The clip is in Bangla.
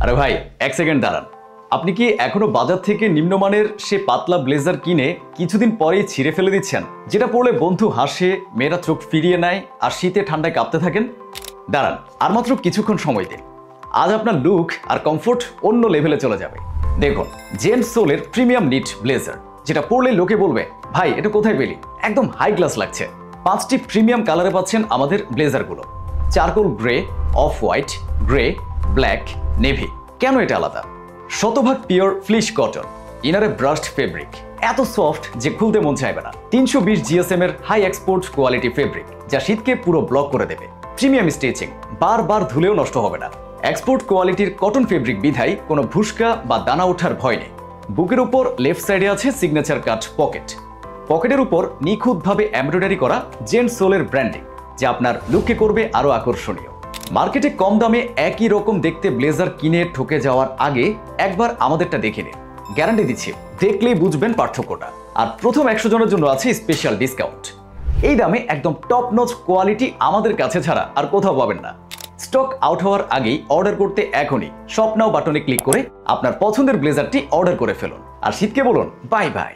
আরে ভাই, এক সেকেন্ড দাঁড়ান। আপনি কি এখনো বাজার থেকে নিম্নমানের সে পাতলা ব্লেজার কিনে কিছুদিন পরেই ছিঁড়ে ফেলে দিচ্ছেন, যেটা পরলে বন্ধু হাসে, মেয়েরা চোখ ফিরিয়ে নেয় আর শীতে ঠান্ডায় কাঁপতে থাকেন? দাঁড়ান, আর মাত্র কিছুক্ষণ সময় দিন। আজ আপনার লুক আর কমফোর্ট অন্য লেভেলে চলে যাবে। দেখুন, জেন্টস সোলের প্রিমিয়াম নিট ব্লেজার, যেটা পরলে লোকে বলবে, ভাই এটা কোথায় পেলি, একদম হাই ক্লাস লাগছে। 5টি প্রিমিয়াম কালারে পাচ্ছেন আমাদের ব্লেজারগুলো। Charcoal grey, off white, grey, black, navy. কেন এটা আলাদা? শতভাগ পিওর ফ্লিশ কটন, ইনারে ব্রাশড ফেব্রিক, এত সফট যে খুলতে মন চাইবে না। 320 জিএসএম এর হাই এক্সপোর্ট কোয়ালিটি ফেব্রিক, যা শীতকে পুরো ব্লক করে দেবে। প্রিমিয়াম স্টিচিং, বারবার ধুলেও নষ্ট হবে না। এক্সপোর্ট কোয়ালিটির কটন ফেব্রিক বিধায় কোনো ভুসকা বা দানা ওঠার ভয় নেই। বুকের উপর লেফট সাইডে আছে সিগনেচার কাট পকেট। পকেটের উপর নিখুঁতভাবে এমব্রয়ডারি করা জেন্টস সোলের ব্র্যান্ডিং, যা আপনার লুককে করবে আরো আকর্ষণীয়। মার্কেটে কম দামে একই রকম দেখতে ব্লেজার কিনে ঠকে যাওয়ার আগে একবার আমাদেরটা দেখে নিন। গ্যারান্টি দিচ্ছি, দেখলেই বুঝবেন পার্থক্যটা। আর প্রথম 100 জনের জন্য আছে স্পেশাল ডিসকাউন্ট। এই দামে একদম টপ নচ কোয়ালিটি আমাদের কাছে ছাড়া আর কোথাও পাবেন না। স্টক আউট হওয়ার আগেই অর্ডার করতে এখনই শপ নাও বাটনে ক্লিক করে আপনার পছন্দের ব্লেজারটি অর্ডার করে ফেলুন। আর শীতকে বলুন বাই বাই।